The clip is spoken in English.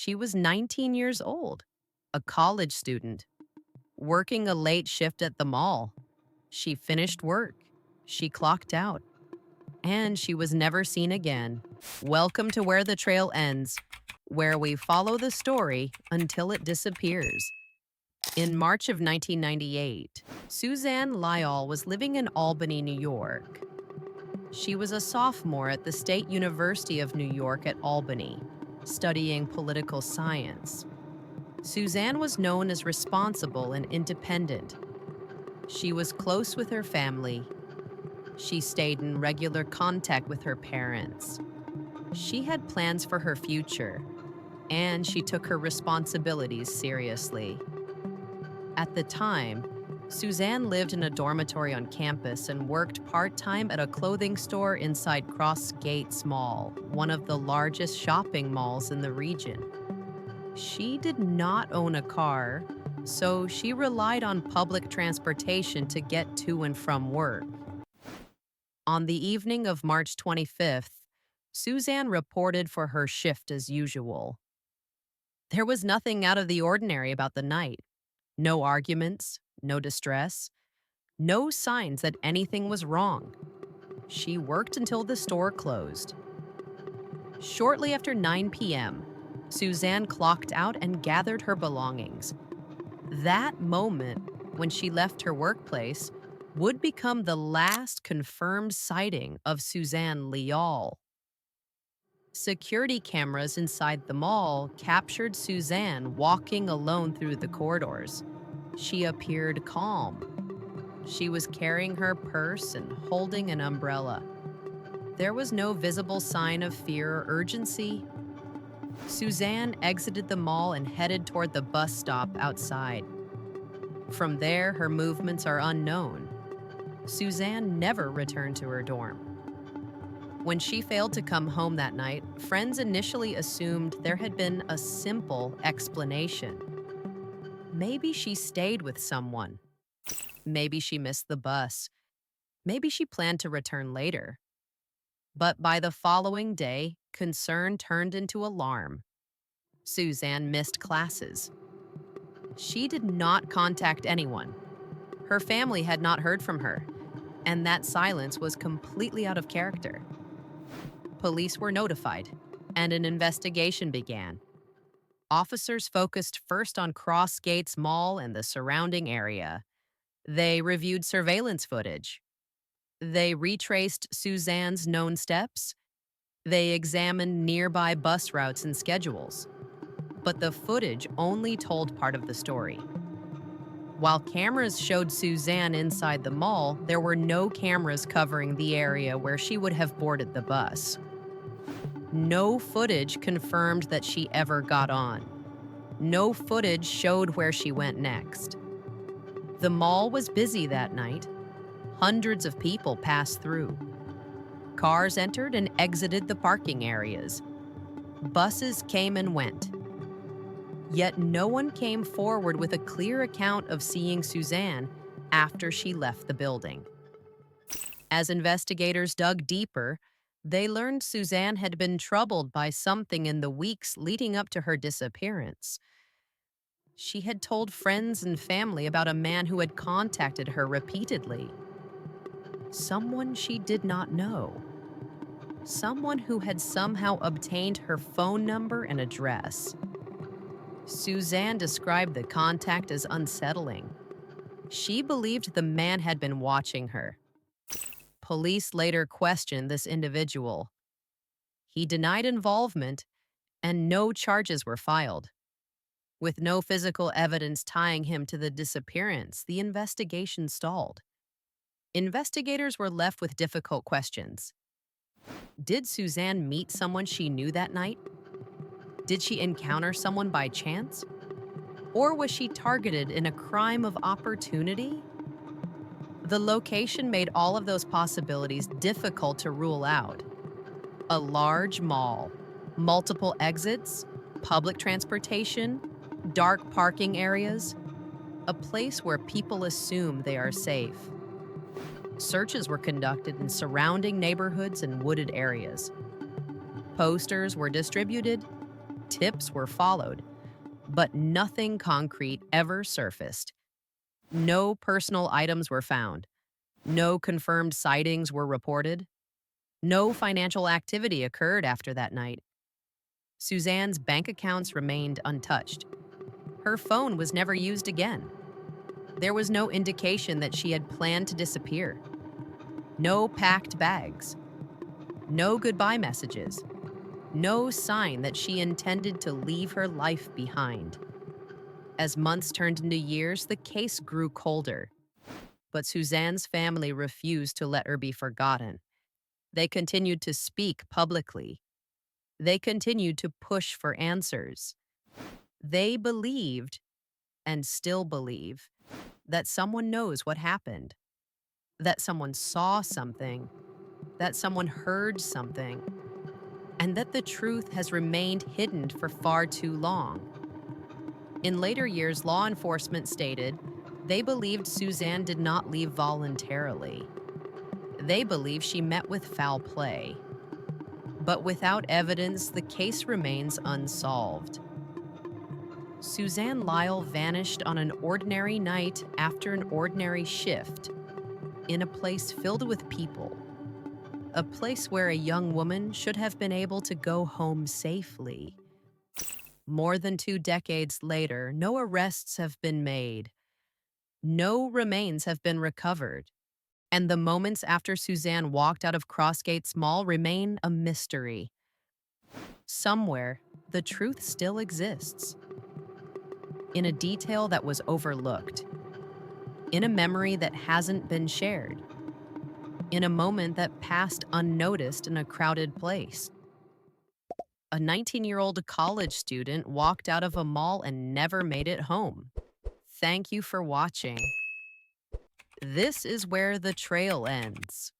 She was 19 years old, a college student, working a late shift at the mall. She finished work, she clocked out, and she was never seen again. Welcome to Where the Trail Ends, where we follow the story until it disappears. In March of 1998, Suzanne Lyall was living in Albany, New York. She was a sophomore at the State University of New York at Albany, studying political science. Suzanne was known as responsible and independent. She was close with her family. She stayed in regular contact with her parents. She had plans for her future, and she took her responsibilities seriously. At the time, Suzanne lived in a dormitory on campus and worked part-time at a clothing store inside Crossgates Mall, one of the largest shopping malls in the region. She did not own a car, so she relied on public transportation to get to and from work. On the evening of March 25th, Suzanne reported for her shift as usual. There was nothing out of the ordinary about the night. No arguments, no distress, no signs that anything was wrong. She worked until the store closed. Shortly after 9 p.m., Suzanne clocked out and gathered her belongings. That moment, when she left her workplace, would become the last confirmed sighting of Suzanne Lyall. Security cameras inside the mall captured Suzanne walking alone through the corridors. She appeared calm. She was carrying her purse and holding an umbrella. There was no visible sign of fear or urgency. Suzanne exited the mall and headed toward the bus stop outside. From there, her movements are unknown. Suzanne never returned to her dorm. When she failed to come home that night, friends initially assumed there had been a simple explanation. Maybe she stayed with someone. Maybe she missed the bus. Maybe she planned to return later. But by the following day, concern turned into alarm. Suzanne missed classes. She did not contact anyone. Her family had not heard from her, and that silence was completely out of character. Police were notified, and an investigation began. Officers focused first on Crossgates Mall and the surrounding area. They reviewed surveillance footage. They retraced Suzanne's known steps. They examined nearby bus routes and schedules. But the footage only told part of the story. While cameras showed Suzanne inside the mall, there were no cameras covering the area where she would have boarded the bus. No footage confirmed that she ever got on. No footage showed where she went next. The mall was busy that night. Hundreds of people passed through. Cars entered and exited the parking areas. Buses came and went. Yet no one came forward with a clear account of seeing Suzanne after she left the building. As investigators dug deeper, they learned Suzanne had been troubled by something in the weeks leading up to her disappearance. She had told friends and family about a man who had contacted her repeatedly. Someone she did not know. Someone who had somehow obtained her phone number and address. Suzanne described the contact as unsettling. She believed the man had been watching her. Police later questioned this individual. He denied involvement, and no charges were filed. With no physical evidence tying him to the disappearance, the investigation stalled. Investigators were left with difficult questions. Did Suzanne meet someone she knew that night? Did she encounter someone by chance? Or was she targeted in a crime of opportunity? The location made all of those possibilities difficult to rule out. A large mall, multiple exits, public transportation, dark parking areas, a place where people assume they are safe. Searches were conducted in surrounding neighborhoods and wooded areas. Posters were distributed. Tips were followed, but nothing concrete ever surfaced. No personal items were found. No confirmed sightings were reported. No financial activity occurred after that night. Suzanne's bank accounts remained untouched. Her phone was never used again. There was no indication that she had planned to disappear. No packed bags. No goodbye messages. No sign that she intended to leave her life behind. As months turned into years, the case grew colder. But Suzanne's family refused to let her be forgotten. They continued to speak publicly. They continued to push for answers. They believed, and still believe, that someone knows what happened, that someone saw something, that someone heard something, and that the truth has remained hidden for far too long. In later years, law enforcement stated they believed Suzanne did not leave voluntarily. They believe she met with foul play. But without evidence, the case remains unsolved. Suzanne Lyall vanished on an ordinary night after an ordinary shift in a place filled with people, a place where a young woman should have been able to go home safely. More than 2 decades later, no arrests have been made. No remains have been recovered. And the moments after Suzanne walked out of Crossgates Mall remain a mystery. Somewhere, the truth still exists. In a detail that was overlooked. In a memory that hasn't been shared. In a moment that passed unnoticed in a crowded place. A 19-year-old college student walked out of a mall and never made it home. Thank you for watching. This is where the trail ends.